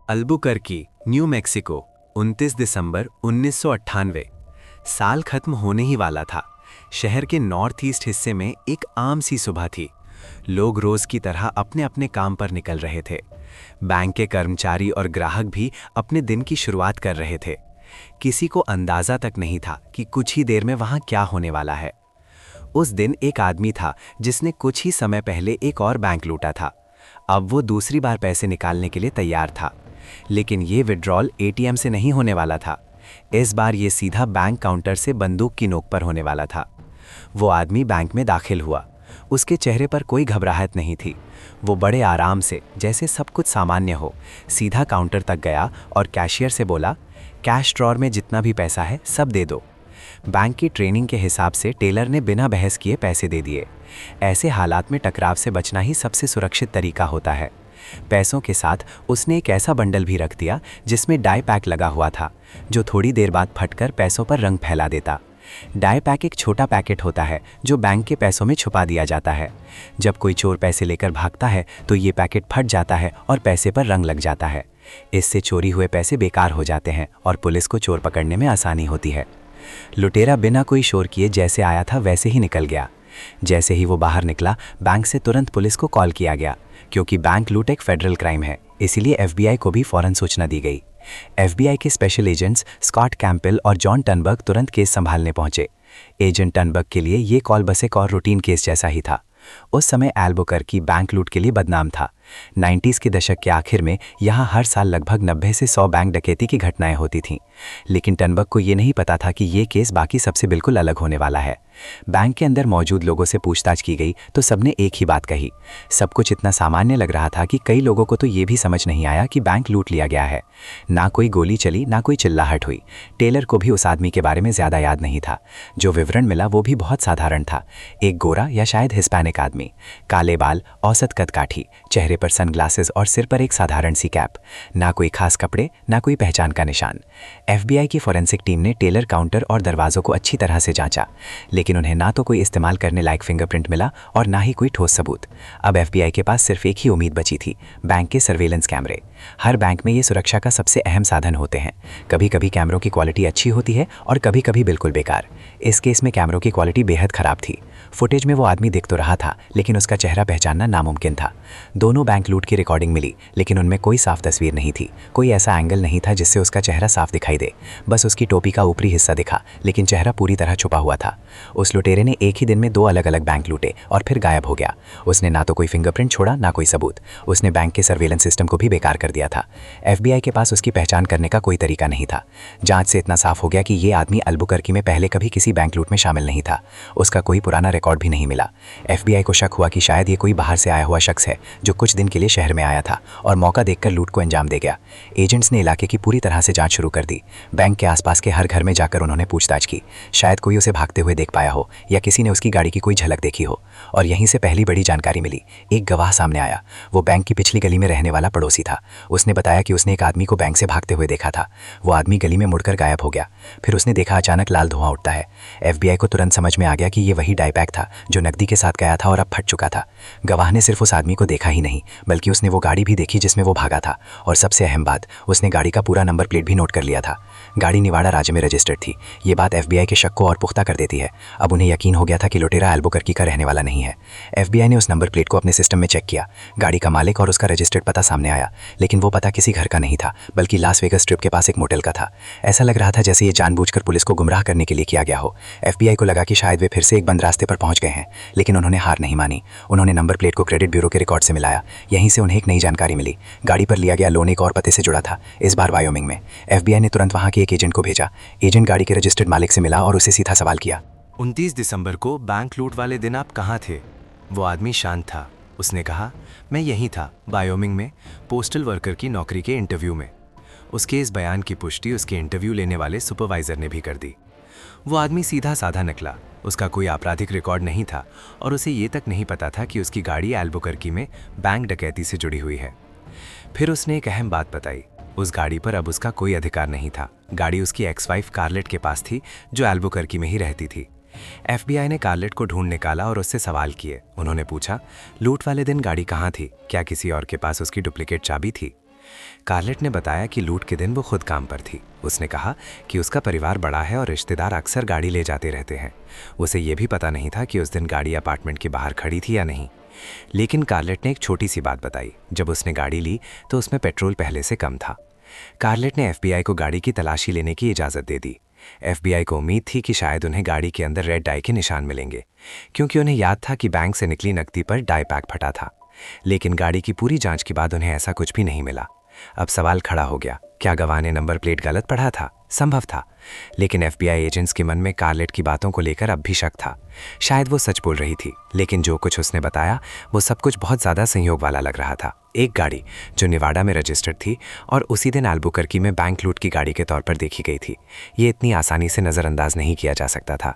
अल्बुकर्की, new Mexico, 29 दिसंबर 1998। साल खत्म होने ही वाला था। शहर के नॉर्थ ईस्ट हिस्से में एक आम सी सुबह थी। लोग रोज की तरह अपने अपने काम पर निकल रहे थे। बैंक के कर्मचारी और ग्राहक भी अपने दिन की शुरुआत कर रहे थे। किसी को अंदाजा तक नहीं था कि कुछ ही देर में वहां क्या होने वाला है। उस दिन एक आदमी था जिसने कुछ ही समय पहले एक और बैंक लूटा था। अब वो दूसरी बार पैसे निकालने के लिए तैयार था, लेकिन ये विड्रॉल एटीएम से नहीं होने वाला था। इस बार ये सीधा बैंक काउंटर से बंदूक की नोक पर होने वाला था। वो आदमी बैंक में दाखिल हुआ। उसके चेहरे पर कोई घबराहट नहीं थी। वो बड़े आराम से, जैसे सब कुछ सामान्य हो, सीधा काउंटर तक गया और कैशियर से बोला, कैश ड्रॉर में जितना भी पैसा है सब दे दो। बैंक की ट्रेनिंग के हिसाब से टेलर ने बिना बहस किए पैसे दे दिए। ऐसे हालात में टकराव से बचना ही सबसे सुरक्षित तरीका होता है। पैसों के साथ उसने एक ऐसा बंडल भी रख दिया जिसमें डाई पैक लगा हुआ था, जो थोड़ी देर बाद फटकर पैसों पर रंग फैला देता। डाई पैक एक छोटा पैकेट होता है जो बैंक के पैसों में छुपा दिया जाता है। जब कोई चोर पैसे लेकर भागता है तो ये पैकेट फट जाता है और पैसे पर रंग लग जाता है। इससे चोरी हुए पैसे बेकार हो जाते हैं और पुलिस को चोर पकड़ने में आसानी होती है। लुटेरा बिना कोई शोर किए जैसे आया था वैसे ही निकल गया। जैसे ही वो बाहर निकला, बैंक से तुरंत पुलिस को कॉल किया गया, क्योंकि बैंक लूट एक फेडरल क्राइम है। इसीलिए एफबीआई को भी फौरन सूचना दी गई। एफबीआई के स्पेशल एजेंट्स स्कॉट कैंपबेल और जॉन टनबर्ग तुरंत केस संभालने पहुंचे। एजेंट टनबर्ग के लिए ये कॉल बस एक और रूटीन केस जैसा ही था। उस समय अल्बुकर्की बैंक लूट के लिए बदनाम था। 90s के दशक के आखिर में यहाँ हर साल लगभग 90 से 100 बैंक डकैती की घटनाएं होती थीं। लेकिन टनबर्ग को ये नहीं पता था कि ये केस बाकी सबसे बिल्कुल अलग होने वाला है। बैंक के अंदर मौजूद लोगों से पूछताछ की गई तो सबने एक ही बात कही। सब कुछ इतना सामान्य लग रहा था कि कई लोगों को तो ये भी समझ नहीं आया कि बैंक लूट लिया गया है। ना कोई गोली चली, ना कोई चिल्लाहट हुई। टेलर को भी उस आदमी के बारे में ज़्यादा याद नहीं था। जो विवरण मिला वो भी बहुत साधारण था। एक गोरा या शायद हिस्पैनिक आदमी, काले बाल, औसत कदकाठी, चेहरे पर सनग्लासेस और सिर पर एक साधारण सी कैप। ना कोई खास कपड़े, ना कोई पहचान का निशान। एफबीआई की फॉरेंसिक टीम ने टेलर काउंटर और दरवाजों को अच्छी तरह से जांचा, लेकिन उन्हें ना तो कोई इस्तेमाल करने लायक फिंगरप्रिंट मिला और ना ही कोई ठोस सबूत। अब एफबीआई के पास सिर्फ एक ही उम्मीद बची थी, बैंक के सर्वेलेंस कैमरे। हर बैंक में ये सुरक्षा का सबसे अहम साधन होते हैं। कभी कभी कैमरों की क्वालिटी अच्छी होती है और कभी कभी बिल्कुल बेकार। इस केस में कैमरों की क्वालिटी बेहद खराब थी। फुटेज में वो आदमी दिख तो रहा था, लेकिन उसका चेहरा पहचानना नामुमकिन था। दोनों बैंक लूट की रिकॉर्डिंग मिली, लेकिन उनमें कोई साफ तस्वीर नहीं थी। कोई ऐसा एंगल नहीं था जिससे उसका चेहरा साफ दिखाई दे। बस उसकी टोपी का ऊपरी हिस्सा दिखा, लेकिन चेहरा पूरी तरह छुपा हुआ था। उस लुटेरे ने एक ही दिन में 2 अलग अलग बैंक लूटे और फिर गायब हो गया। उसने ना तो कोई फिंगरप्रिंट छोड़ा, ना कोई सबूत। उसने बैंक के सर्वेलेंस सिस्टम को भी बेकार कर दिया था। एफबीआई के पास उसकी पहचान करने का कोई तरीका नहीं था। जांच से इतना साफ हो गया कि ये आदमी अल्बुकर्की में पहले कभी किसी बैंक लूट में शामिल नहीं था। उसका कोई पुराना रिकॉर्ड भी नहीं मिला। एफबीआई को शक हुआ कि शायद ये कोई बाहर से आया हुआ शख्स है जो कुछ दिन के लिए शहर में आया था और मौका देखकर लूट को अंजाम दे गया। एजेंट्स ने इलाके की पूरी तरह से जांच शुरू कर दी। बैंक के आसपास के हर घर में जाकर उन्होंने पूछताछ की। शायद कोई उसे भागते हुए देख पाया हो या किसी ने उसकी गाड़ी की कोई झलक देखी हो। और यहीं से पहली बड़ी जानकारी मिली। एक गवाह सामने आया। वो बैंक की पिछली गली में रहने वाला पड़ोसी था। उसने बताया कि उसने एक आदमी को बैंक से भागते हुए देखा था। वो आदमी गली में मुड़कर गायब हो गया। फिर उसने देखा अचानक लाल धुआं उठता है। एफबीआई को तुरंत समझ में आ गया कि ये वही डाई पैक था जो नकदी के साथ गया था और अब फट चुका था। गवाह ने सिर्फ उस आदमी को देखा ही नहीं, बल्कि उसने वो गाड़ी भी देखी जिसमें वो भागा था। और सबसे अहम बात, उसने गाड़ी का पूरा नंबर प्लेट भी नोट कर लिया था। गाड़ी निवाड़ा राज्य में रजिस्टर्ड थी। ये बात एफबीआई के शक को और पुख्ता कर देती है। अब उन्हें यकीन हो गया था कि लुटेरा अल्बुकर्की का रहने वाला नहीं है। एफबीआई ने उस नंबर प्लेट को अपने सिस्टम में चेक किया। गाड़ी का मालिक और उसका रजिस्टर्ड पता सामने आया, लेकिन वो पता किसी घर का नहीं था, बल्कि लास वेगस स्ट्रिप के पास एक मोटेल का था। ऐसा लग रहा था जैसे ये जानबूझकर पुलिस को गुमराह करने के लिए किया गया हो। एफबीआई को लगा कि शायद वे फिर से एक बंद रास्ते पर पहुंच गए हैं, लेकिन उन्होंने हार नहीं मानी। उन्होंने नंबर प्लेट को क्रेडिट ब्यूरो के रिकॉर्ड से मिलाया। यहीं से उन्हें एक नई जानकारी मिली। गाड़ी पर लिया गया लोन एक और पते से जुड़ा था, इस बार वायोमिंग में। एफबीआई ने तुरंत वहां के एक एजेंट को भेजा। एजेंट गाड़ी के रजिस्टर्ड मालिक से मिला और उसे सीधा सवाल किया, 29 दिसंबर को बैंक लूट वाले दिन आप कहाँ थे? वो आदमी शांत था। उसने कहा, मैं यहीं था, वायोमिंग में, पोस्टल वर्कर की नौकरी के इंटरव्यू में। उसके इस बयान की पुष्टि उसके इंटरव्यू लेने वाले सुपरवाइजर ने भी कर दी। वो आदमी सीधा साधा निकला। उसका कोई आपराधिक रिकॉर्ड नहीं था और उसे ये तक नहीं पता था कि उसकी गाड़ी अल्बुकर्की में बैंक डकैती से जुड़ी हुई है। फिर उसने एक अहम बात बताई। उस गाड़ी पर अब उसका कोई अधिकार नहीं था। गाड़ी उसकी एक्स वाइफ कार्लेट के पास थी, जो अल्बुकर्की में ही रहती थी। एफबीआई ने कार्लेट को ढूंढ निकाला और उससे सवाल किए। उन्होंने पूछा, लूट वाले दिन गाड़ी कहाँ थी? क्या किसी और के पास उसकी डुप्लीकेट चाबी थी? कार्लेट ने बताया कि लूट के दिन वो खुद काम पर थी। उसने कहा कि उसका परिवार बड़ा है और रिश्तेदार अक्सर गाड़ी ले जाते रहते हैं। उसे ये भी पता नहीं था कि उस दिन गाड़ी अपार्टमेंट के बाहर खड़ी थी या नहीं। लेकिन कार्लेट ने एक छोटी सी बात बताई। जब उसने गाड़ी ली तो उसमें पेट्रोल पहले से कम था। कार्लेट ने एफबीआई को गाड़ी की तलाशी लेने की इजाज़त दे दी। एफबीआई को उम्मीद थी कि शायद उन्हें गाड़ी के अंदर रेड डाई के निशान मिलेंगे, क्योंकि उन्हें याद था कि बैंक से निकली नकदी पर डाई पैक फटा था। लेकिन गाड़ी की पूरी जांच के बाद उन्हें ऐसा कुछ भी नहीं मिला। अब सवाल खड़ा हो गया, क्या गवाह ने नंबर प्लेट गलत पढ़ा था? संभव था, लेकिन एफबीआई एजेंट्स के मन में कार्लेट की बातों को लेकर अब भी शक था। शायद वो सच बोल रही थी, लेकिन जो कुछ उसने बताया वो सब कुछ बहुत ज़्यादा संयोग वाला लग रहा था। एक गाड़ी जो निवाडा में रजिस्टर्ड थी और उसी दिन अल्बुकर्की में बैंक लूट की गाड़ी के तौर पर देखी गई थी, ये इतनी आसानी से नज़रअंदाज नहीं किया जा सकता था।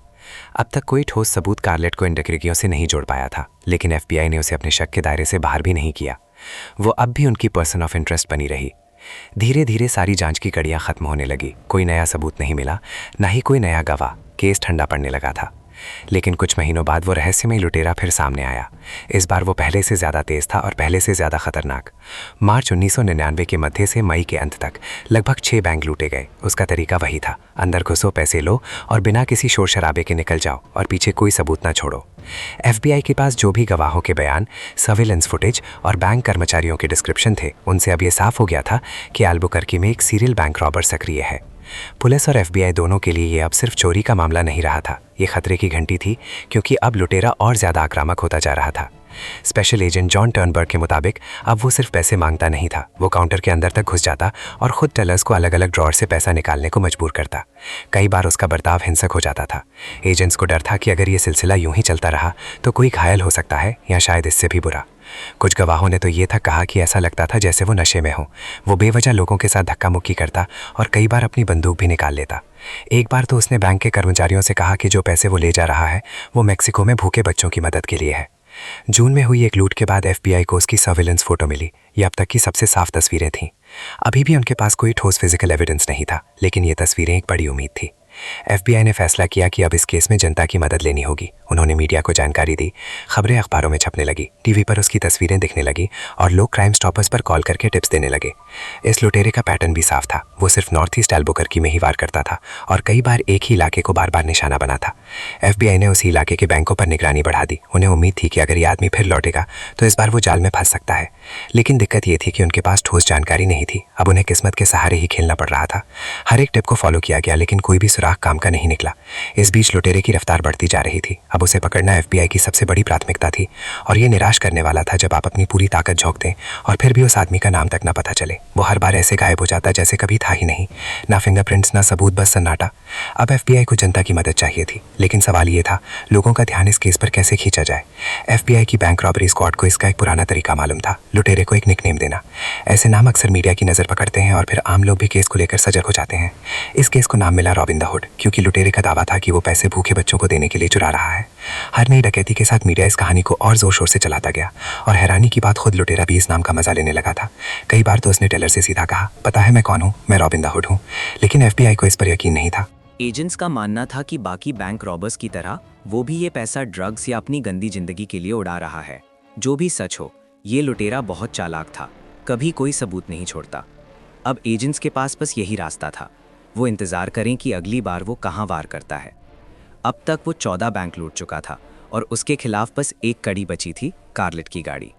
अब तक कोई ठोस सबूत कार्लेट को इन डकैतियों से नहीं जोड़ पाया था, लेकिन एफबीआई ने उसे अपने शक के दायरे से बाहर भी नहीं किया। वो अब भी उनकी पर्सन ऑफ इंटरेस्ट बनी रही। धीरे धीरे सारी जांच की कड़ियां खत्म होने लगी। कोई नया सबूत नहीं मिला, ना ही कोई नया गवाह। केस ठंडा पड़ने लगा था। लेकिन कुछ महीनों बाद वो रहस्यमय लुटेरा फिर सामने आया। इस बार वो पहले से ज़्यादा तेज था और पहले से ज़्यादा खतरनाक। मार्च 1999 के मध्य से मई के अंत तक लगभग 6 बैंक लूटे गए। उसका तरीका वही था, अंदर घुसो, पैसे लो और बिना किसी शोर शराबे के निकल जाओ और पीछे कोई सबूत ना छोड़ो। एफबीआई के पास जो भी गवाहों के बयान, सर्विलेंस फुटेज और बैंक कर्मचारियों के डिस्क्रिप्शन थे, उनसे अब ये साफ हो गया था कि अल्बुकर्की में एक सीरियल बैंक रॉबर सक्रिय है। पुलिस और एफबीआई दोनों के लिए ये अब सिर्फ चोरी का मामला नहीं रहा था, ये खतरे की घंटी थी, क्योंकि अब लुटेरा और ज़्यादा आक्रामक होता जा रहा था। स्पेशल एजेंट जॉन टर्नबर्ग के मुताबिक अब वो सिर्फ पैसे मांगता नहीं था, वो काउंटर के अंदर तक घुस जाता और खुद टेलर्स को अलग अलग ड्रॉर से पैसा निकालने को मजबूर करता। कई बार उसका बर्ताव हिंसक हो जाता था। एजेंट्स को डर था कि अगर ये सिलसिला यूं ही चलता रहा तो कोई घायल हो सकता है, या शायद इससे भी बुरा। कुछ गवाहों ने तो ये तक कहा कि ऐसा लगता था जैसे वो नशे में हो। वो बेवजह लोगों के साथ धक्का मुक्की करता और कई बार अपनी बंदूक भी निकाल लेता। एक बार तो उसने बैंक के कर्मचारियों से कहा कि जो पैसे वो ले जा रहा है वो मैक्सिको में भूखे बच्चों की मदद के लिए है। जून में हुई एक लूट के बाद एफबीआई को उसकी सर्विलेंस फोटो मिली। ये अब तक की सबसे साफ तस्वीरें थीं। अभी भी उनके पास कोई ठोस फिजिकल एविडेंस नहीं था, लेकिन ये तस्वीरें एक बड़ी उम्मीद थी। एफबीआई ने फैसला किया कि अब इस केस में जनता की मदद लेनी होगी। उन्होंने मीडिया को जानकारी दी, खबरें अखबारों में छपने लगी, टीवी पर उसकी तस्वीरें दिखने लगी और लोग क्राइम स्टॉपर्स पर कॉल करके टिप्स देने लगे। इस लुटेरे का पैटर्न भी साफ था। वो सिर्फ नॉर्थ ईस्ट अल्बुकर्की में ही वार करता था और कई बार एक ही इलाके को बार बार निशाना बना था। एफबीआई ने उसी इलाके के बैंकों पर निगरानी बढ़ा दी। उन्हें उम्मीद थी कि अगर ये आदमी फिर लौटेगा तो इस बार वो जाल में फंस सकता है। लेकिन दिक्कत ये थी कि उनके पास ठोस जानकारी नहीं थी। अब उन्हें किस्मत के सहारे ही खेलना पड़ रहा था। हर एक टिप को फॉलो किया गया, लेकिन कोई भी सुराग काम का नहीं निकला। इस बीच लुटेरे की रफ्तार बढ़ती जा रही थी। अब उसे पकड़ना एफबीआई की सबसे बड़ी प्राथमिकता थी और ये निराश करने वाला था जब आप अपनी पूरी ताकत झोंक दें और फिर भी उस आदमी का नाम तक ना पता चले। वो हर बार ऐसे गायब हो जाता जैसे कभी था ही नहीं। ना फिंगरप्रिंट्स, ना सबूत, बस सन्नाटा। अब एफबीआई को जनता की मदद चाहिए थी, लेकिन सवाल ये था लोगों का ध्यान इस केस पर कैसे खींचा जाए। एफबीआई की बैंक रॉबरी स्क्वाड को इसका एक पुराना तरीका मालूम था, लुटेरे को एक निकनेम देना। ऐसे नाम अक्सर मीडिया की नज़र पकड़ते हैं और फिर आम लोग भी केस को लेकर सजग हो जाते हैं। इस केस को नाम मिला रॉबिन द हुड, क्योंकि लुटेरे का दावा था कि वो पैसे भूखे बच्चों को देने के लिए चुरा रहा है। हर नई डकैती के साथ मीडिया इस कहानी को और जोर शोर से चलाता गया और हैरानी की बात, खुद लुटेरा भी इस नाम का मजा लेने लगा था। कई बार तो उसने टेलर से सीधा कहा, पता है मैं कौन हूँ, मैं रॉबिन द हुड हूँ। लेकिन एफबीआई को इस पर यकीन नहीं था। एजेंट्स का मानना था कि बाकी बैंक रॉबर्स की तरह वो भी ये पैसा ड्रग्स या अपनी गंदी जिंदगी के लिए उड़ा रहा है। जो भी सच हो, ये लुटेरा बहुत चालाक था, कभी कोई सबूत नहीं छोड़ता। अब एजेंट्स के पास बस यही रास्ता था, वो इंतज़ार करें कि अगली बार वो कहाँ वार करता है। अब तक वो 14 बैंक लूट चुका था और उसके खिलाफ बस एक कड़ी बची थी, कार्लेट की गाड़ी।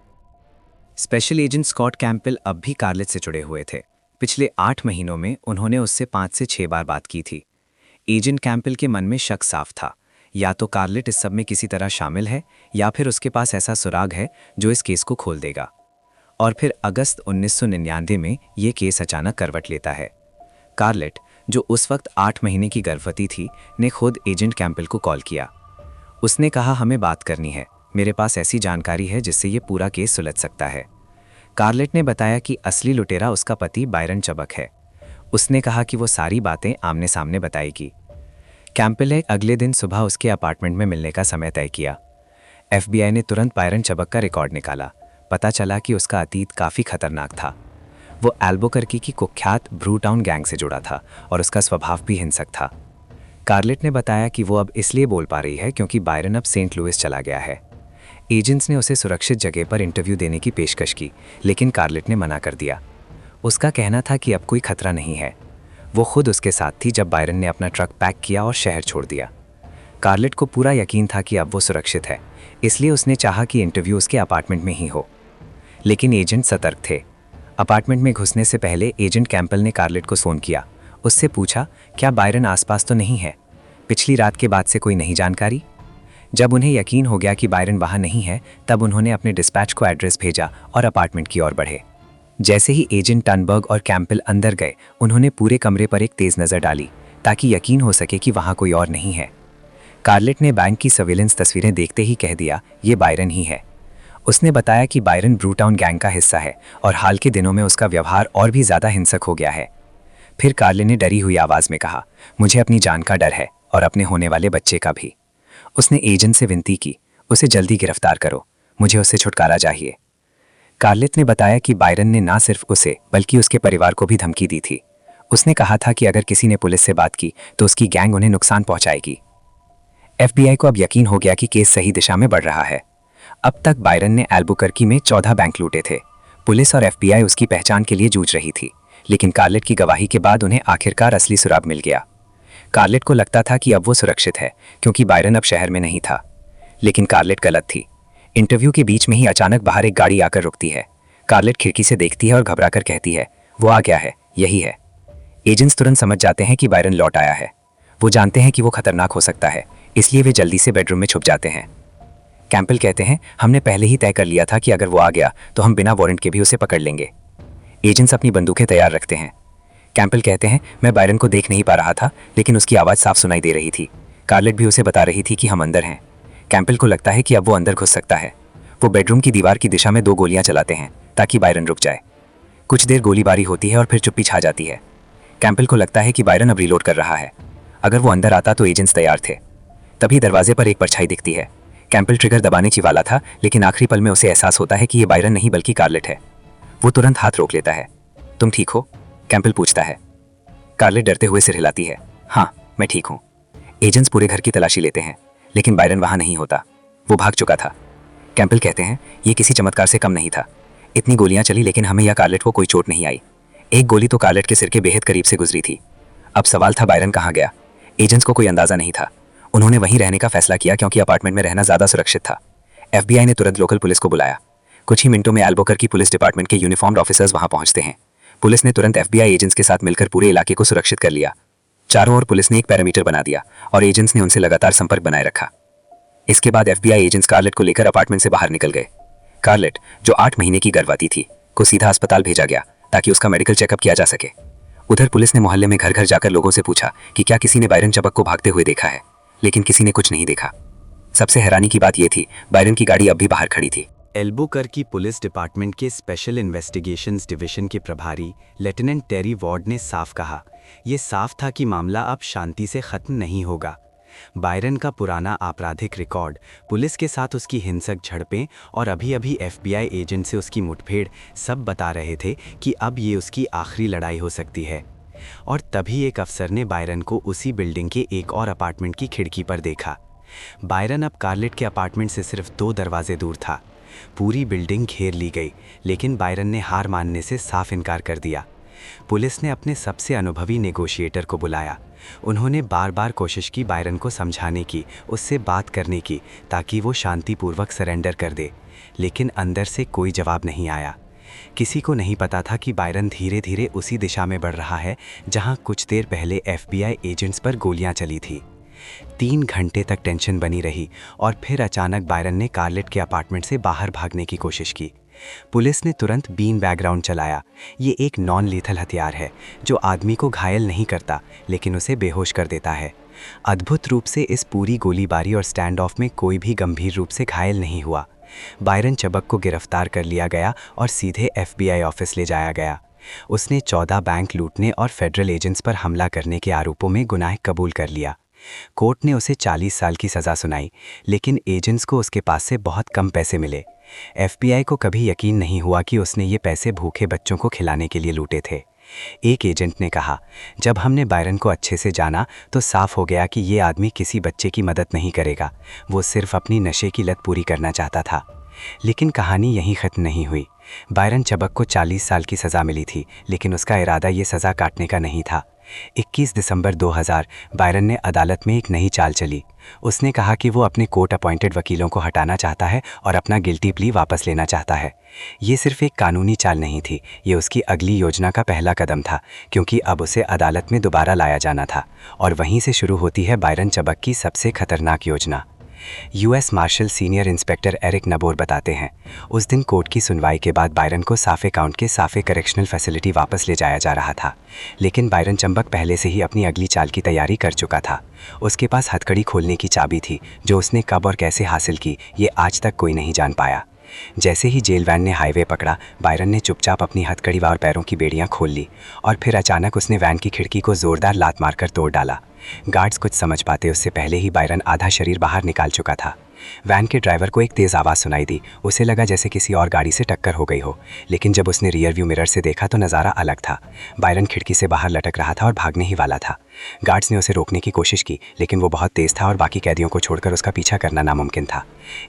स्पेशल एजेंट स्कॉट कैंपबेल अब भी कार्लेट से जुड़े हुए थे। पिछले 8 महीनों में उन्होंने उससे 5 से 6 बार बात की थी। एजेंट कैंपबेल के मन में शक साफ था, या तो कार्लेट इस सब में किसी तरह शामिल है या फिर उसके पास ऐसा सुराग है जो इस केस को खोल देगा। और फिर अगस्त 1999 में ये केस अचानक करवट लेता है। कार्लेट, जो उस वक्त 8 महीने की गर्भवती थी, ने खुद एजेंट कैंपबेल को कॉल किया। उसने कहा, हमें बात करनी है, मेरे पास ऐसी जानकारी है जिससे ये पूरा केस सुलझ सकता है। कार्लेट ने बताया कि असली लुटेरा उसका पति बायरन चबक है। उसने कहा कि वो सारी बातें आमने सामने बताएगी। कैंपबेल ने अगले दिन सुबह उसके अपार्टमेंट में मिलने का समय तय किया। एफबीआई ने तुरंत बायरन चबक का रिकॉर्ड निकाला। पता चला कि उसका अतीत काफ़ी खतरनाक था। वो अल्बुकर्की की कुख्यात ब्रू टाउन गैंग से जुड़ा था और उसका स्वभाव भी हिंसक था। कार्लेट ने बताया कि वो अब इसलिए बोल पा रही है क्योंकि बायरन अब सेंट लुइस चला गया है। एजेंट्स ने उसे सुरक्षित जगह पर इंटरव्यू देने की पेशकश की, लेकिन कार्लेट ने मना कर दिया। उसका कहना था कि अब कोई खतरा नहीं है। वो खुद उसके साथ थी जब बायरन ने अपना ट्रक पैक किया और शहर छोड़ दिया। कार्लेट को पूरा यकीन था कि अब वो सुरक्षित है, इसलिए उसने चाहा कि इंटरव्यू उसके अपार्टमेंट में ही हो। लेकिन एजेंट सतर्क थे। अपार्टमेंट में घुसने से पहले एजेंट कैंपल ने कार्लेट को फ़ोन किया। उससे पूछा, क्या बायरन आसपास तो नहीं है? पिछली रात के बाद से कोई नई जानकारी? जब उन्हें यकीन हो गया कि बायरन वहाँ नहीं है, तब उन्होंने अपने डिस्पैच को एड्रेस भेजा और अपार्टमेंट की ओर बढ़े। जैसे ही एजेंट टनबर्ग और कैंपल अंदर गए, उन्होंने पूरे कमरे पर एक तेज़ नज़र डाली ताकि यकीन हो सके कि वहाँ कोई और नहीं है। कार्लेट ने बैंक की सर्विलेंस तस्वीरें देखते ही कह दिया, ये बायरन ही है। उसने बताया कि बायरन ब्रूटाउन गैंग का हिस्सा है और हाल के दिनों में उसका व्यवहार और भी ज़्यादा हिंसक हो गया है। फिर कार्लेट ने डरी हुई आवाज़ में कहा, मुझे अपनी जान का डर है और अपने होने वाले बच्चे का भी। उसने एजेंट से विनती की, उसे जल्दी गिरफ्तार करो, मुझे उससे छुटकारा चाहिए। कार्लेट ने बताया कि बायरन ने ना सिर्फ उसे बल्कि उसके परिवार को भी धमकी दी थी। उसने कहा था कि अगर किसी ने पुलिस से बात की तो उसकी गैंग उन्हें नुकसान पहुंचाएगी। FBI को अब यकीन हो गया कि केस सही दिशा में बढ़ रहा है। अब तक बायरन ने एल्बुकर्की में 14 बैंक लूटे थे। पुलिस और FBI उसकी पहचान के लिए जूझ रही थी, लेकिन कार्लेट की गवाही के बाद उन्हें आखिरकार असली सुराग मिल गया। कार्लेट को लगता था कि अब वो सुरक्षित है क्योंकि बायरन अब शहर में नहीं था, लेकिन कार्लेट गलत थी। इंटरव्यू के बीच में ही अचानक बाहर एक गाड़ी आकर रुकती है। कार्लेट खिड़की से देखती है और घबराकर कहती है, वो आ गया है, यही है। एजेंट्स तुरंत समझ जाते हैं कि बायरन लौट आया है। वो जानते हैं कि वो खतरनाक हो सकता है, इसलिए वे जल्दी से बेडरूम में छुप जाते हैं। कैंपल कहते हैं, हमने पहले ही तय कर लिया था कि अगर वो आ गया तो हम बिना वारंट के भी उसे पकड़ लेंगे। एजेंट्स अपनी बंदूकें तैयार रखते हैं। कैंपल कहते हैं, मैं बायरन को देख नहीं पा रहा था, लेकिन उसकी आवाज़ साफ सुनाई दे रही थी। कार्लेट भी उसे बता रही थी कि हम अंदर हैं। कैंपल को लगता है कि अब वो अंदर घुस सकता है। वो बेडरूम की दीवार की दिशा में 2 गोलियां चलाते हैं ताकि बायरन रुक जाए। कुछ देर गोलीबारी होती है और फिर चुप्पी छा जाती है। कैंपल को लगता है कि बायरन अब रिलोड कर रहा है। अगर वो अंदर आता तो एजेंट्स तैयार थे। तभी दरवाजे पर एक परछाई दिखती है। कैंपल ट्रिगर दबाने ही वाला था, लेकिन आखिरी पल में उसे एहसास होता है कि ये बायरन नहीं बल्कि कार्लेट है। वो तुरंत हाथ रोक लेता है। तुम ठीक हो? कैंपल पूछता है। कार्लेट डरते हुए सिर हिलाती है। हाँ, मैं ठीक हूँ। एजेंट्स पूरे घर की तलाशी लेते हैं, लेकिन बायरन वहाँ नहीं होता। वो भाग चुका था। कैंपल कहते हैं, ये किसी चमत्कार से कम नहीं था। इतनी गोलियां चली लेकिन हमें या कार्लेट को कोई चोट नहीं आई। एक गोली तो कार्लेट के सिर के बेहद करीब से गुजरी थी। अब सवाल था बायरन कहाँ गया। एजेंट्स को कोई अंदाजा नहीं था। उन्होंने वहीं रहने का फैसला किया क्योंकि अपार्टमेंट में रहना ज़्यादा सुरक्षित था। FBI ने तुरंत लोकल पुलिस को बुलाया। कुछ ही मिनटों में एल्बुकर्की पुलिस डिपार्टमेंट के यूनिफॉर्म्ड ऑफिसर्स वहां पहुंचते हैं। पुलिस ने तुरंत FBI एजेंट्स के साथ मिलकर पूरे इलाके को सुरक्षित कर लिया। चारों ओर पुलिस ने एक पैरामीटर बना दिया और एजेंट्स ने उनसे लगातार संपर्क बनाए रखा। इसके बाद FBI एजेंट्स कार्लेट को लेकर अपार्टमेंट से बाहर निकल गए। कार्लेट, जो 8 महीने की गर्भवती थी, को सीधा अस्पताल भेजा गया ताकि उसका मेडिकल चेकअप किया जा सके। उधर पुलिस ने मोहल्ले में घर घर जाकर लोगों से पूछा कि क्या किसी ने बायरन चबक को भागते हुए देखा है, लेकिन किसी ने कुछ नहीं देखा। सबसे हैरानी की बात यह थी, बायरन की गाड़ी अब भी बाहर खड़ी थी। एल्बुकर्की पुलिस डिपार्टमेंट के स्पेशल इन्वेस्टिगेशंस डिवीजन के प्रभारी लेफ्टिनेंट टेरी वार्ड ने साफ कहा, यह साफ था कि मामला अब शांति से खत्म नहीं होगा। बायरन का पुराना आपराधिक रिकॉर्ड, पुलिस के साथ उसकी हिंसक झड़पें और अभी-अभी FBI एजेंट से उसकी मुठभेड़ सब बता रहे थे कि अब ये उसकी आखिरी लड़ाई हो सकती है। और तभी एक अफसर ने बायरन को उसी बिल्डिंग के एक और अपार्टमेंट की खिड़की पर देखा। बायरन अब कार्लेट के अपार्टमेंट से सिर्फ 2 दरवाजे दूर था। पूरी बिल्डिंग घेर ली गई, लेकिन बायरन ने हार मानने से साफ इनकार कर दिया। पुलिस ने अपने सबसे अनुभवी नेगोशिएटर को बुलाया। उन्होंने बार बार कोशिश की बायरन को समझाने की, उससे बात करने की, ताकि वो शांतिपूर्वक सरेंडर कर दे, लेकिन अंदर से कोई जवाब नहीं आया। किसी को नहीं पता था कि बायरन धीरे धीरे उसी दिशा में बढ़ रहा है जहां कुछ देर पहले FBI एजेंट्स पर गोलियां चली थी। 3 घंटे तक टेंशन बनी रही और फिर अचानक बायरन ने कार्लेट के अपार्टमेंट से बाहर भागने की कोशिश की। पुलिस ने तुरंत बीन बैकग्राउंड चलाया। ये एक नॉन लीथल हथियार है जो आदमी को घायल नहीं करता, लेकिन उसे बेहोश कर देता है। अद्भुत रूप से इस पूरी गोलीबारी और स्टैंड ऑफ में कोई भी गंभीर रूप से घायल नहीं हुआ। बायरन चबक को गिरफ्तार कर लिया गया और सीधे FBI ऑफिस ले जाया गया। उसने 14 बैंक लूटने और फेडरल एजेंट्स पर हमला करने के आरोपों में गुनाह कबूल कर लिया। कोर्ट ने उसे 40 साल की सज़ा सुनाई, लेकिन एजेंट्स को उसके पास से बहुत कम पैसे मिले। FBI को कभी यकीन नहीं हुआ कि उसने ये पैसे भूखे बच्चों को खिलाने के लिए लूटे थे। एक एजेंट ने कहा, जब हमने बायरन को अच्छे से जाना तो साफ हो गया कि ये आदमी किसी बच्चे की मदद नहीं करेगा, वो सिर्फ अपनी नशे की लत पूरी करना चाहता था। लेकिन कहानी यहीं ख़त्म नहीं हुई। बायरन चबक को 40 साल की सज़ा मिली थी, लेकिन उसका इरादा ये सज़ा काटने का नहीं था। 21 दिसंबर 2000 बायरन ने अदालत में एक नई चाल चली। उसने कहा कि वो अपने कोर्ट अपॉइंटेड वकीलों को हटाना चाहता है और अपना गिल्टी प्ली वापस लेना चाहता है। ये सिर्फ एक कानूनी चाल नहीं थी, ये उसकी अगली योजना का पहला कदम था, क्योंकि अब उसे अदालत में दोबारा लाया जाना था। और वहीं से शुरू होती है बायरन चबक की सबसे खतरनाक योजना। US marshal senior inspector Eric नबोर बताते हैं, उस दिन कोर्ट की सुनवाई के बाद बायरन को साफे काउंट के साफे करेक्शनल फैसिलिटी वापस ले जाया जा रहा था। लेकिन बायरन चंबक पहले से ही अपनी अगली चाल की तैयारी कर चुका था। उसके पास हथकड़ी खोलने की चाबी थी, जो उसने कब और कैसे हासिल की ये आज तक कोई नहीं जान पाया। जैसे ही जेल वैन ने हाईवे पकड़ा, बायरन ने चुपचाप अपनी हथकड़ी और पैरों की बेड़ियां खोल ली और फिर अचानक उसने वैन की खिड़की को जोरदार लात मारकर तोड़ डाला। गार्ड्स कुछ समझ पाते उससे पहले ही बायरन आधा शरीर बाहर निकाल चुका था। वैन के ड्राइवर को एक तेज़ आवाज़ सुनाई दी। उसे लगा जैसे किसी और गाड़ी से टक्कर हो गई हो, लेकिन जब उसने रियर व्यू मिरर से देखा तो नज़ारा अलग था। बायरन खिड़की से बाहर लटक रहा था और भागने ही वाला था। गार्ड्स ने उसे रोकने की कोशिश की, लेकिन वो बहुत तेज़ था और बाकी कैदियों को छोड़कर उसका पीछा करना नामुमकिन था।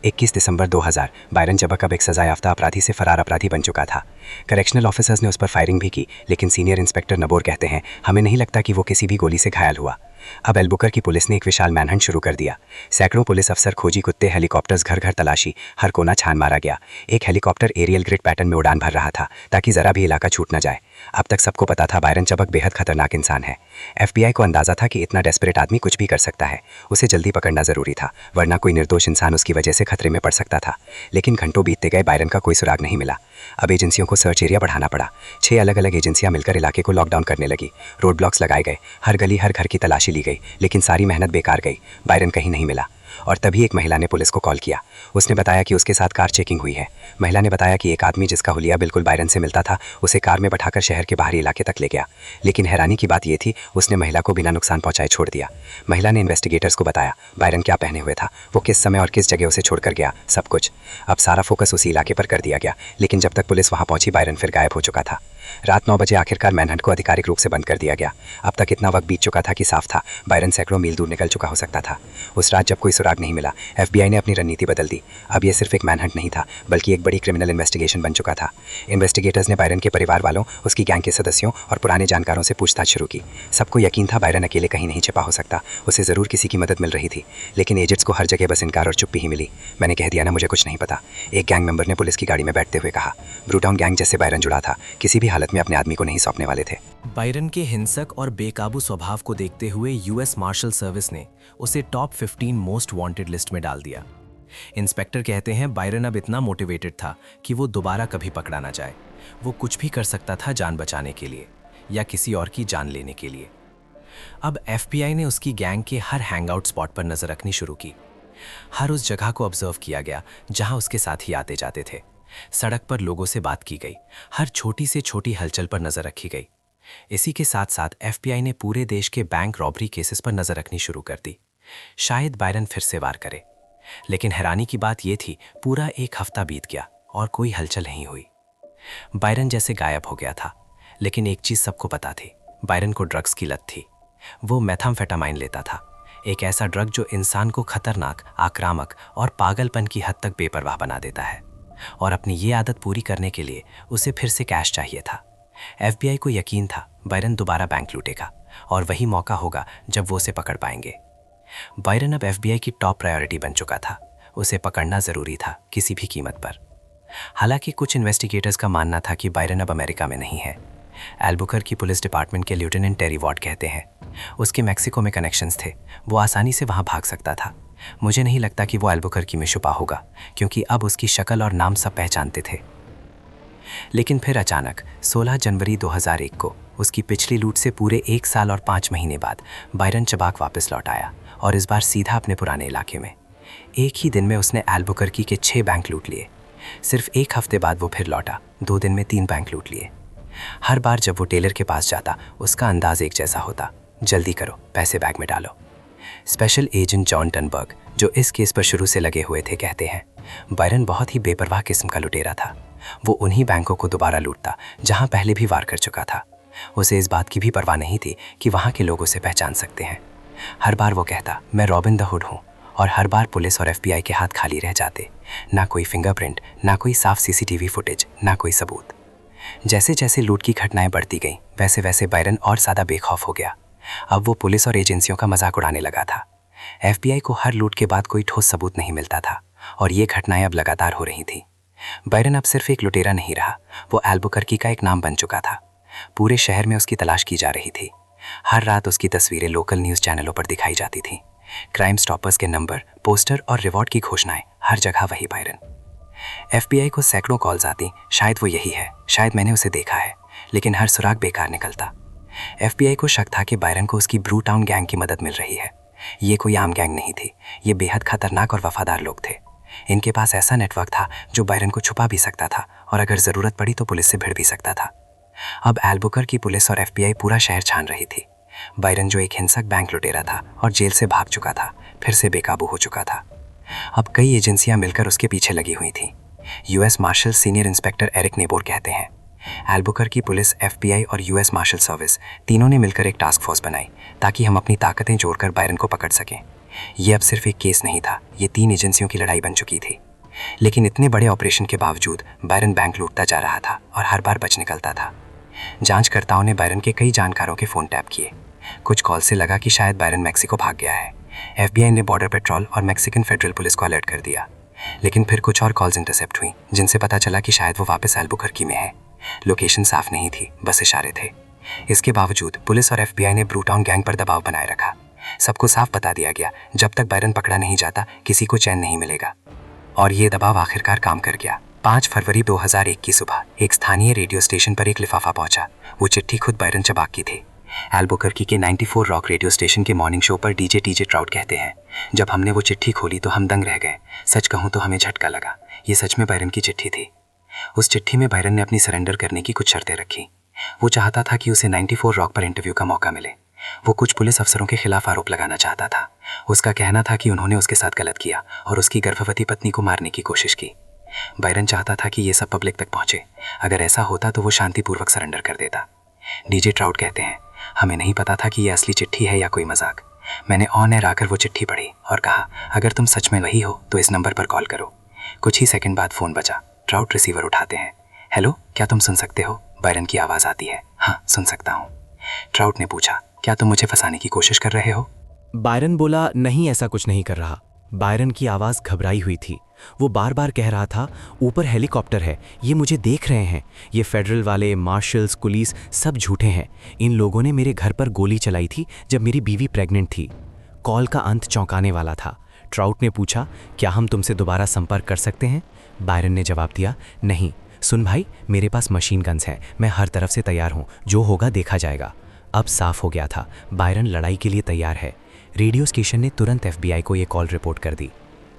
21 दिसंबर 2000 बायरन चबक अब एक सजा याफ्ता अपराधी से फरार अपराधी बन चुका था। करेक्शनल ऑफिसर्स ने उस पर फायरिंग भी की, लेकिन सीनियर इंस्पेक्टर नबोर कहते हैं, हमें नहीं लगता कि वो किसी भी गोली से घायल हुआ। अब एल्बुकर पुलिस ने एक विशाल मैनहंट शुरू कर दिया। सैकड़ों पुलिस अफसर, खोजी कुत्ते, हेलीकॉप्टर्स, घर घर तलाशी, हर कोना छान मारा गया। एक हेलीकॉप्टर एरियल ग्रिड पैटर्न में उड़ान भर रहा था, ताकि जरा भी इलाका छूट न जाए। अब तक सबको पता था बायरन चबक बेहद खतरनाक इंसान है। FBI को अंदाजा था कि इतना डेस्परेट आदमी कुछ भी कर सकता है। उसे जल्दी पकड़ना जरूरी था, वरना कोई निर्दोष इंसान उसकी वजह से खतरे में पड़ सकता था। लेकिन घंटों बीतते गए, बायरन का कोई सुराग नहीं मिला। अब एजेंसियों को सर्च एरिया बढ़ाना पड़ा। 6 अलग अलग एजेंसियां मिलकर इलाके को लॉकडाउन करने लगी। रोड ब्लॉक्स लगाए गए, हर गली हर घर की तलाशी ली गई, लेकिन सारी मेहनत बेकार गई। बायरन कहीं नहीं मिला। और तभी एक महिला ने पुलिस को कॉल किया। उसने बताया कि उसके साथ कार चेकिंग हुई है। महिला ने बताया कि एक आदमी जिसका हुलिया बिल्कुल बायरन से मिलता था, उसे कार में बैठाकर शहर के बाहरी इलाके तक ले गया। लेकिन हैरानी की बात यह थी, उसने महिला को बिना नुकसान पहुंचाए छोड़ दिया। महिला ने इन्वेस्टिगेटर्स को बताया बायरन क्या पहने हुए था, वो किस समय और किस जगह उसे छोड़कर गया, सब कुछ। अब सारा फोकस उसी इलाके पर कर दिया गया, लेकिन जब तक पुलिस वहां पहुंची, बायरन फिर गायब हो चुका था। रात 9 बजे आखिरकार मैनहंट को आधिकारिक रूप से बंद कर दिया गया। अब तक इतना वक्त बीत चुका था कि साफ था बायरन सैकड़ों मील दूर निकल चुका हो सकता था। उस रात जब कोई सुराग नहीं मिला, FBI ने अपनी रणनीति बदल दी। अब यह सिर्फ एक मैनहंट नहीं था, बल्कि एक बड़ी क्रिमिनल इन्वेस्टिगेशन बन चुका था। इन्वेस्टिगेटर्स ने बायरन के परिवार वालों, उसकी गैंग के सदस्यों और पुराने जानकारों से पूछताछ शुरू की। सबको यकीन था बायरन अकेले कहीं नहीं छिपा हो सकता, उसे ज़रूर किसी की मदद मिल रही थी। लेकिन एजेंट्स को हर जगह बस इनकार और चुप्पी ही मिली। मैंने कह दिया ना, मुझे कुछ नहीं पता, एक गैंग मेंबर ने पुलिस की गाड़ी में बैठते हुए कहा। ब्रूटाउन गैंग जिससे बायरन जुड़ा था, किसी भी हालत में अपने आदमी को नहीं सौंपने वाले थे। बायरन के हिंसक और बेकाबू स्वभाव को देखते हुए यूएस मार्शल सर्विस ने उसे टॉप 15 मोस्ट वांटेड लिस्ट में डाल दिया। इंस्पेक्टर कहते हैं बायरन अब इतना मोटिवेटेड था कि वो दोबारा कभी पकड़ा ना जाए। वो कुछ भी कर सकता था जान बचाने के लिए या किसी और की जान लेने के लिए। अब FBI ने उसकी गैंग के हर हैंगआउट स्पॉट पर नजर रखनी शुरू की। हर उस जगह को ऑब्जर्व किया गया जहां उसके साथी आते जाते थे। सड़क पर लोगों से बात की गई, हर छोटी से छोटी हलचल पर नजर रखी गई। इसी के साथ साथ FBI ने पूरे देश के बैंक रॉबरी केसेस पर नजर रखनी शुरू कर दी। शायद बायरन फिर से वार करे। लेकिन हैरानी की बात यह थी, पूरा एक हफ्ता बीत गया और कोई हलचल नहीं हुई। बायरन जैसे गायब हो गया था। लेकिन एक चीज सबको पता थी, बायरन को ड्रग्स की लत थी। वो मेथाम्फेटामाइन लेता था, एक ऐसा ड्रग जो इंसान को खतरनाक, आक्रामक और पागलपन की हद तक बेपरवाह बना देता है। और अपनी ये आदत पूरी करने के लिए उसे फिर से कैश चाहिए था। FBI को यकीन था बायरन दोबारा बैंक लूटेगा और वही मौका होगा जब वो उसे पकड़ पाएंगे। बायरन अब FBI की टॉप प्रायोरिटी बन चुका था। उसे पकड़ना जरूरी था, किसी भी कीमत पर। हालांकि कुछ इन्वेस्टिगेटर्स का मानना था कि बायरन अब अमेरिका में नहीं है। एल्बुकर्क की पुलिस डिपार्टमेंट के लेफ्टिनेंट टेरी वॉट कहते हैं, उसके मैक्सिको में कनेक्शंस थे, वो आसानी से वहां भाग सकता था। मुझे नहीं लगता कि वो एल्बुकर्क में छुपा होगा, क्योंकि अब उसकी शक्ल और नाम सब पहचानते थे। लेकिन फिर अचानक 16 जनवरी 2001 को उसकी पिछली लूट से पूरे 1 साल और 5 महीने बाद बायरन चबाक वापस लौट आया, और इस बार सीधा अपने पुराने इलाके में। एक ही दिन में उसने एल्बुकर्क के 6 बैंक लूट लिए। सिर्फ 1 हफ्ते बाद वो फिर लौटा, 2 दिन में 3 बैंक लूट लिए। हर बार जब वो टेलर के पास जाता, उसका अंदाज एक जैसा होता, जल्दी करो, पैसे बैग में डालो। स्पेशल एजेंट जॉन टनबर्ग, जो इस केस पर शुरू से लगे हुए थे, कहते हैं बायरन बहुत ही बेपरवाह किस्म का लुटेरा था। वो उन्हीं बैंकों को दोबारा लूटता जहां पहले भी वार कर चुका था। उसे इस बात की भी परवाह नहीं थी कि वहां के लोग उसे पहचान सकते हैं। हर बार वो कहता, मैं रॉबिन द हुड हूँ, और हर बार पुलिस और FBI के हाथ खाली रह जाते, ना कोई फिंगरप्रिंट, ना कोई साफ सीसीटीवी फुटेज, ना कोई सबूत। जैसे जैसे लूट की घटनाएं बढ़ती गईं, वैसे वैसे बायरन और ज़्यादा बेखौफ हो गया। अब वो पुलिस और एजेंसियों का मजाक उड़ाने लगा था। FBI को हर लूट के बाद कोई ठोस सबूत नहीं मिलता था और ये घटनाएं अब लगातार हो रही थी। बायरन अब सिर्फ एक लुटेरा नहीं रहा, वो एल्बुकर्की का एक नाम बन चुका था। पूरे शहर में उसकी तलाश की जा रही थी। हर रात उसकी तस्वीरें लोकल न्यूज़ चैनलों पर दिखाई जाती थी। क्राइम स्टॉपर्स के नंबर, पोस्टर और रिवॉर्ड की घोषणाएं, हर जगह वही बायरन। FBI को सैकड़ों कॉल्स आती, शायद वो यही है, शायद मैंने उसे देखा है, लेकिन हर सुराग बेकार निकलता। FBI को शक था कि बायरन को उसकी ब्रू टाउन गैंग की मदद मिल रही है। ये कोई आम गैंग नहीं थी, ये बेहद खतरनाक और वफादार लोग थे। इनके पास ऐसा नेटवर्क था जो बायरन को छुपा भी सकता था और अगर ज़रूरत पड़ी तो पुलिस से भिड़ भी सकता था। अब एल्बुकर्की पुलिस और FBI पूरा शहर छान रही थी। बायरन जो एक हिंसक बैंक लुटेरा था और जेल से भाग चुका था, फिर से बेकाबू हो चुका था। अब कई एजेंसियां मिलकर उसके पीछे लगी हुई थी। US marshal senior inspector Eric नेबोर कहते हैं, एल्बुकर्की पुलिस, FBI और US मार्शल सर्विस तीनों ने मिलकर एक टास्क फोर्स बनाई ताकि हम अपनी ताकतें जोड़कर बायरन को पकड़ सकें। ये अब सिर्फ एक केस नहीं था, ये 3 एजेंसियों की लड़ाई बन चुकी थी। लेकिन इतने बड़े ऑपरेशन के बावजूद बायरन बैंक लूटता जा रहा था और हर बार बच निकलता था। जांचकर्ताओं ने बायरन के कई जानकारों के फ़ोन टैप किए। कुछ कॉल से लगा कि शायद बायरन मैक्सिको भाग गया है। FBI ने बॉर्डर पेट्रोल और मैक्सिकन फेडरल पुलिस को अलर्ट कर दिया। लेकिन फिर कुछ और कॉल्स इंटरसेप्ट हुई जिनसे पता चला कि शायद वो वापस एल्बुकर्की में है। लोकेशन साफ नहीं थी, बस इशारे थे। इसके बावजूद पुलिस और FBI ने ब्रू टाउन गैंग पर दबाव बनाए रखा। सबको साफ बता दिया गया, जब तक बायरन पकड़ा नहीं जाता किसी को चैन नहीं मिलेगा। और ये दबाव आखिरकार काम कर गया। 5 फरवरी 2001 की सुबह एक स्थानीय रेडियो स्टेशन पर एक लिफाफा पहुंचा। वो चिट्ठी खुद बायरन चबाक की थी। एल्बुकर्की के 94 रॉक रेडियो स्टेशन के मॉर्निंग शो पर DJ TJ ट्राउट कहते हैं, जब हमने वो चिट्ठी खोली तो हम दंग रह गए। सच कहूँ तो हमें झटका लगा। ये सच में बायरन की चिट्ठी थी। उस चिट्ठी में बायरन ने अपनी सरेंडर करने की कुछ शर्तें रखी। वो चाहता था कि उसे 94 रॉक पर इंटरव्यू का मौका मिले। वो कुछ पुलिस अफसरों के खिलाफ आरोप लगाना चाहता था। उसका कहना था कि उन्होंने उसके साथ गलत किया और उसकी गर्भवती पत्नी को मारने की कोशिश की। बायरन चाहता था कि ये सब पब्लिक तक पहुंचे। अगर ऐसा होता तो वो शांतिपूर्वक सरेंडर कर देता। DJ ट्राउट कहते हैं, हमें नहीं पता था कि ये असली चिट्ठी है या कोई मजाक। मैंने ऑन एयर आकर वो चिट्ठी पढ़ी और कहा, अगर तुम सच में वही हो तो इस नंबर पर कॉल करो। कुछ ही सेकंड बाद फ़ोन बजा। ट्राउट रिसीवर उठाते हैं। हेलो, क्या तुम सुन सकते हो? बायरन की आवाज़ आती है। हाँ, सुन सकता हूँ। ट्राउट ने पूछा, क्या तुम मुझे फंसाने की कोशिश कर रहे हो? बायरन बोला, नहीं, ऐसा कुछ नहीं कर रहा। बायरन की आवाज़ घबराई हुई थी। वो बार बार कह रहा था, ऊपर हेलीकॉप्टर है, ये मुझे देख रहे हैं। ये फेडरल वाले, मार्शल्स, पुलिस सब झूठे हैं। इन लोगों ने मेरे घर पर गोली चलाई थी जब मेरी बीवी प्रेग्नेंट थी। कॉल का अंत चौंकाने वाला था। ट्राउट ने पूछा, क्या हम तुमसे दोबारा संपर्क कर सकते हैं? बायरन ने जवाब दिया, नहीं। सुन भाई, मेरे पास मशीन गन्स हैं, मैं हर तरफ से तैयार हूँ, जो होगा देखा जाएगा। अब साफ हो गया था, बायरन लड़ाई के लिए तैयार है। रेडियो स्टेशन ने तुरंत FBI को ये कॉल रिपोर्ट कर दी।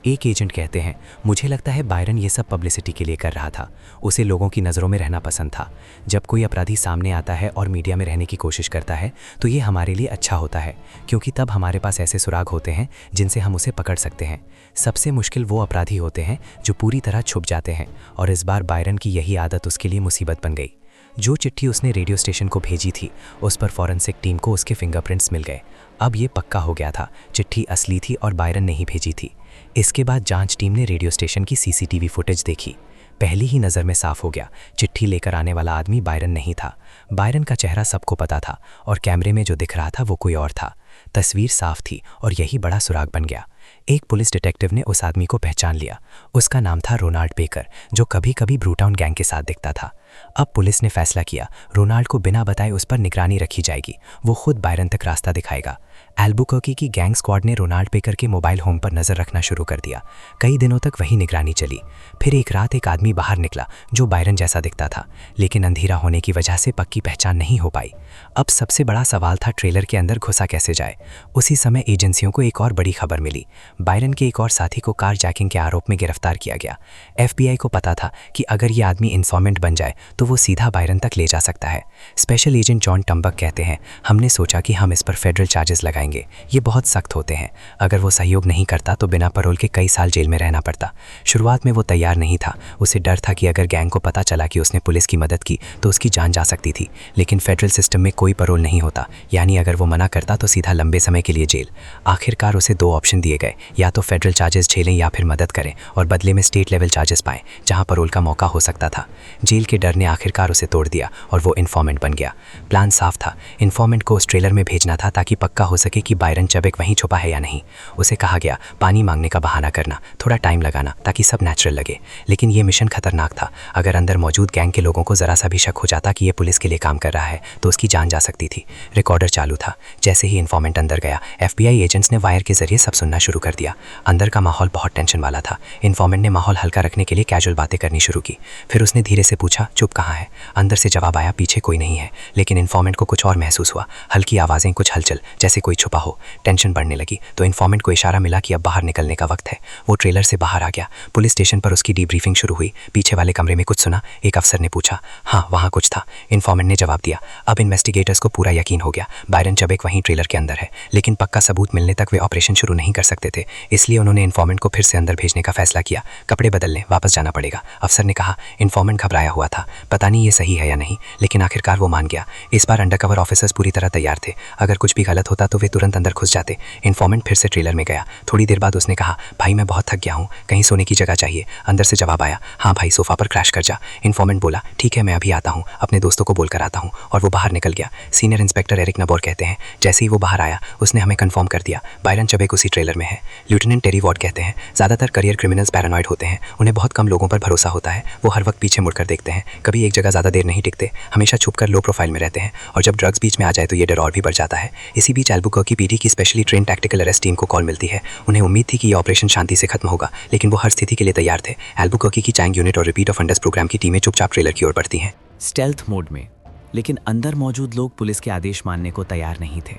एक एजेंट कहते हैं, मुझे लगता है बायरन ये सब पब्लिसिटी के लिए कर रहा था। उसे लोगों की नज़रों में रहना पसंद था। जब कोई अपराधी सामने आता है और मीडिया में रहने की कोशिश करता है तो ये हमारे लिए अच्छा होता है, क्योंकि तब हमारे पास ऐसे सुराग होते हैं जिनसे हम उसे पकड़ सकते हैं। सबसे मुश्किल वो अपराधी होते हैं जो पूरी तरह छुप जाते हैं, और इस बार बायरन की यही आदत उसके लिए मुसीबत बन गई। जो चिट्ठी उसने रेडियो स्टेशन को भेजी थी, उस पर फॉरेंसिक टीम को उसके फिंगरप्रिंट्स मिल गए। अब ये पक्का हो गया था, चिट्ठी असली थी और बायरन ने ही भेजी थी। इसके बाद जांच टीम ने रेडियो स्टेशन की CCTV फुटेज देखी। पहली ही नज़र में साफ हो गया, चिट्ठी लेकर आने वाला आदमी बायरन नहीं था। बायरन का चेहरा सबको पता था और कैमरे में जो दिख रहा था वो कोई और था। तस्वीर साफ थी और यही बड़ा सुराग बन गया। एक पुलिस डिटेक्टिव ने उस आदमी को पहचान लिया। उसका नाम था रोनाल्ड बेकर, जो कभी कभी ब्रू टाउन गैंग के साथ दिखता था। अब पुलिस ने फैसला किया, रोनाल्ड को बिना बताए उस पर निगरानी रखी जाएगी। वो खुद बायरन तक रास्ता दिखाएगा। एल्बुकर्की की गैंग स्क्वाड ने रोनाल्ड बेकर के मोबाइल होम पर नज़र रखना शुरू कर दिया। कई दिनों तक वही निगरानी चली। फिर एक रात एक आदमी बाहर निकला जो बायरन जैसा दिखता था, लेकिन अंधेरा होने की वजह से पक्की पहचान नहीं हो पाई। अब सबसे बड़ा सवाल था, ट्रेलर के अंदर घुसा कैसे जाए। उसी समय एजेंसियों को एक और बड़ी खबर मिली। बायरन के एक और साथी को कार जैकिंग के आरोप में गिरफ्तार किया गया। FBI को पता था कि अगर ये आदमी इन्फॉर्मेंट बन जाए तो वो सीधा बायरन तक ले जा सकता है। स्पेशल एजेंट जॉन टम्बक कहते हैं, हमने सोचा कि हम इस पर फेडरल चार्जेस लगाएंगे, ये बहुत सख्त होते हैं। अगर वो सहयोग नहीं करता तो बिना पैरोल के कई साल जेल में रहना पड़ता। शुरुआत में वो तैयार नहीं था, उसे डर था कि अगर गैंग को पता चला कि उसने पुलिस की मदद की तो उसकी जान जा सकती थी। लेकिन फेडरल सिस्टम में कोई पैरोल नहीं होता, यानी अगर वो मना करता तो सीधा लंबे समय के लिए जेल। आखिरकार उसे 2 ऑप्शन दिए गए, या तो फेडरल चार्जेस झेलें या फिर मदद करें और बदले में स्टेट लेवल चार्जेस पाएं जहां पैरोल का मौका हो सकता था। जेल के डर ने आखिरकार उसे तोड़ दिया और वो इन्फॉर्मेंट बन गया। प्लान साफ था, इन्फॉर्मेंट को उस ट्रेलर में भेजना था ताकि पक्का हो सके कि बायरन चबेक वहीं छुपा है या नहीं। उसे कहा गया पानी मांगने का बहाना करना, थोड़ा टाइम लगाना ताकि सब नेचुरल लगे। लेकिन ये मिशन खतरनाक था। अगर अंदर मौजूद गैंग के लोगों को जरा सा भी शक हो जाता कि ये पुलिस के लिए काम कर रहा है तो उसकी जान जा सकती थी। रिकॉर्डर चालू था। जैसे ही इन्फॉर्मेंट अंदर गया, FBI एजेंट्स ने वायर के जरिए सब सुनना शुरू कर दिया। अंदर का माहौल बहुत टेंशन वाला था। इन्फॉर्मेंट ने माहौल हल्का रखने के लिए कैजुअल बातें करनी शुरू की। फिर उसने धीरे से पूछा, चुप कहाँ है? अंदर से जवाब आया, पीछे कोई नहीं है। लेकिन इन्फॉर्मेंट को कुछ और महसूस हुआ, हल्की आवाज़ें, कुछ हलचल, जैसे कोई छुपा हो। टेंशन बढ़ने लगी तो इन्फॉर्मेंट को इशारा मिला कि अब बाहर निकलने का वक्त है। वो ट्रेलर से बाहर आ गया। पुलिस स्टेशन पर उसकी डीब्रीफिंग शुरू हुई। पीछे वाले कमरे में कुछ सुना? एक अफसर ने पूछा। हाँ, वहाँ कुछ था, इन्फॉर्मेंट ने जवाब दिया। अब इन्वेस्टिगेटर्स को पूरा यकीन हो गया, बायरन चबेक वहीं ट्रेलर के अंदर है। लेकिन पक्का सबूत मिलने तक वे ऑपरेशन शुरू नहीं कर सकते थे, इसलिए उन्होंने इन्फॉर्मेंट को फिर से अंदर भेजने का फैसला किया। कपड़े बदलने वापस जाना पड़ेगा, अफसर ने कहा। इन्फॉर्मेंट घबराया हुआ था, पता नहीं ये सही है या नहीं, लेकिन आखिरकार वो मान गया। इस बार अंडरकवर ऑफिसर्स पूरी तरह तैयार थे। अगर कुछ भी गलत होता तो वे तुरंत अंदर घुस जाते। इन्फॉर्मेंट फिर से ट्रेलर में गया। थोड़ी देर बाद उसने कहा, भाई मैं बहुत थक गया हूँ, कहीं सोने की जगह चाहिए। अंदर से जवाब आया, हाँ भाई, सोफा पर क्रैश कर जा। इन्फॉर्मेंट बोला, ठीक है मैं अभी आता हूँ, अपने दोस्तों को बोलकर आता हूँ। और वो बाहर निकल गया। सीनियर इंस्पेक्टर एरिक नबोर कहते हैं, जैसे ही वो बाहर आया उसने हमें कंफर्म कर दिया, बायरन चबेक उसी ट्रेलर में है। लेफ्टिनेंट टेरी वॉर्ड कहते हैं, ज़्यादातर करियर क्रिमिनल्स पैरानॉइड होते हैं, उन्हें बहुत कम लोगों पर भरोसा होता है। वो हर वक्त पीछे मुड़कर देखते हैं, कभी एक जगह ज़्यादा देर नहीं टिकते, हमेशा छुपकर लो प्रोफाइल में रहते हैं। और जब ड्रग्स बीच में आ जाए तो ये डर और भी बढ़ जाता है। इसी बीच एल्बुकर्की पीडी की specially train tactical arrest team को कॉल मिलती है। उन्हें उम्मीद थी कि ये ऑपरेशन शांति से खत्म होगा, लेकिन वो हर स्थिति के लिए तैयार थे। एल्बुकर्की की चैंग यूनिट और रिपीट ऑफेंडर्स प्रोग्राम की टीमें चुपचाप ट्रेलर की ओर बढ़ती हैं, स्टेल्थ मोड में। लेकिन अंदर मौजूद लोग पुलिस के आदेश मानने को तैयार नहीं थे।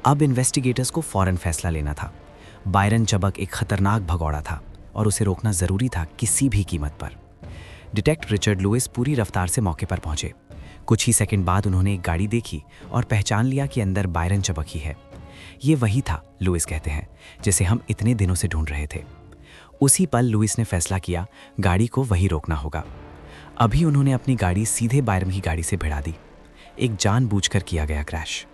अब इन्वेस्टिगेटर्स को फौरन फैसला लेना था। बायरन चबक एक खतरनाक भगौड़ा था और उसे रोकना जरूरी था किसी भी कीमत पर। डिटेक्टिव रिचर्ड लुइस पूरी रफ्तार से मौके पर पहुंचे। कुछ ही सेकंड बाद उन्होंने एक गाड़ी देखी और पहचान लिया कि अंदर बायरन चबक ही है। ये वही था, लुइस कहते हैं, जिसे हम इतने दिनों से ढूंढ रहे थे। उसी पल लुइस ने फैसला किया, गाड़ी को वही रोकना होगा। अभी उन्होंने अपनी गाड़ी सीधे बायरन की गाड़ी से भिड़ा दी। एक जानबूझकर किया गया क्रैश।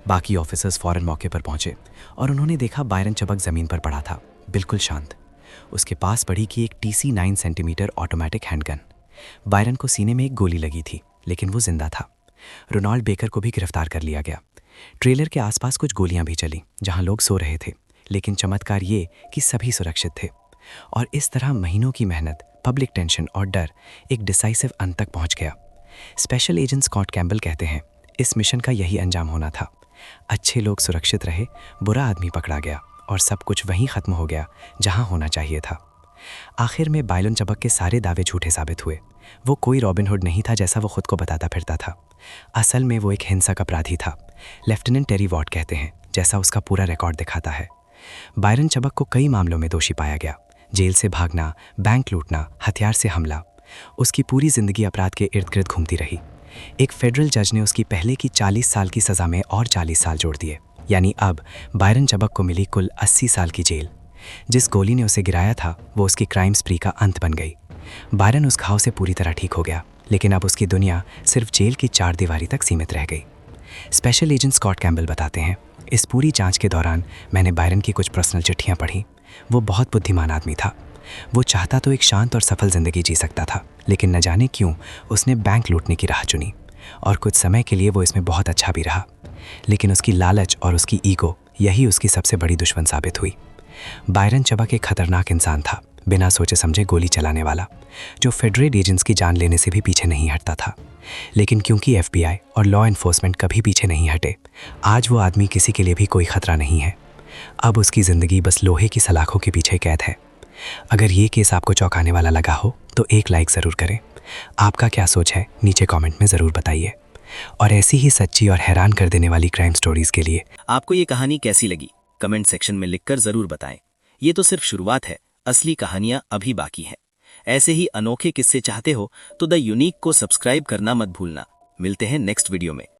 बाकी ऑफिसर्स फौरन मौके पर पहुंचे और उन्होंने देखा बायरन चबक जमीन पर पड़ा था, बिल्कुल शांत। उसके पास पड़ी कि एक TC 9 centimetre automatic handgun. Byron को सीने में एक गोली लगी थी, लेकिन वो जिंदा था। रोनाल्ड बेकर को भी गिरफ्तार कर लिया गया। ट्रेलर के आसपास कुछ गोलियां भी चली जहां लोग सो रहे थे, लेकिन चमत्कार ये कि सभी सुरक्षित थे। और इस तरह महीनों की मेहनत, पब्लिक टेंशन और डर एक डिसाइसिव अंत तक पहुंच गया। स्पेशल एजेंट स्कॉट कैम्बल कहते हैं, इस मिशन का यही अंजाम होना था। अच्छे लोग सुरक्षित रहे, बुरा आदमी पकड़ा गया और सब कुछ वहीं खत्म हो गया जहां होना चाहिए था। आखिर में बायरन चबक के सारे दावे झूठे साबित हुए। वो कोई रॉबिन हुड नहीं था जैसा वो खुद को बताता फिरता था। असल में वो एक हिंसक अपराधी था, लेफ्टिनेंट टेरी वॉर्ड कहते हैं, जैसा उसका पूरा रिकॉर्ड दिखाता है। बायरन चबक को कई मामलों में दोषी पाया गया, जेल से भागना, बैंक लूटना, हथियार से हमला। उसकी पूरी जिंदगी अपराध के इर्द गिर्द घूमती रही। एक फेडरल जज ने उसकी पहले की 40 साल की सज़ा में और 40 साल जोड़ दिए, यानी अब बायरन चबक को मिली कुल 80 साल की जेल। जिस गोली ने उसे गिराया था वो उसकी क्राइम स्प्री का अंत बन गई। बायरन उस घाव से पूरी तरह ठीक हो गया, लेकिन अब उसकी दुनिया सिर्फ जेल की 4 दीवारी तक सीमित रह गई। स्पेशल एजेंट स्कॉट कैम्बल बताते हैं, इस पूरी जांच के दौरान मैंने बायरन की कुछ पर्सनल चिट्ठियां पढ़ी। वो बहुत बुद्धिमान आदमी था। वो चाहता तो एक शांत और सफल जिंदगी जी सकता था, लेकिन न जाने क्यों उसने बैंक लूटने की राह चुनी। और कुछ समय के लिए वो इसमें बहुत अच्छा भी रहा, लेकिन उसकी लालच और उसकी ईगो यही उसकी सबसे बड़ी दुश्मन साबित हुई। बायरन चबक एक खतरनाक इंसान था, बिना सोचे समझे गोली चलाने वाला, जो फेडरल एजेंट्स की जान लेने से भी पीछे नहीं हटता था। लेकिन क्योंकि FBI और लॉ एनफोर्समेंट कभी पीछे नहीं हटे, आज वो आदमी किसी के लिए भी कोई खतरा नहीं है। अब उसकी ज़िंदगी बस लोहे की सलाखों के पीछे कैद है। अगर ये केस आपको चौंकाने वाला लगा हो तो एक लाइक ज़रूर करें। आपका क्या सोच है नीचे कमेंट में ज़रूर बताइए। और ऐसी ही सच्ची और हैरान कर देने वाली क्राइम स्टोरीज़ के लिए आपको ये कहानी कैसी लगी कमेंट सेक्शन में लिखकर ज़रूर बताएं। ये तो सिर्फ शुरुआत है, असली कहानियाँ अभी बाकी हैं। ऐसे ही अनोखे किस्से चाहते हो तो द यूनिक को सब्सक्राइब करना मत भूलना। मिलते हैं नेक्स्ट वीडियो में।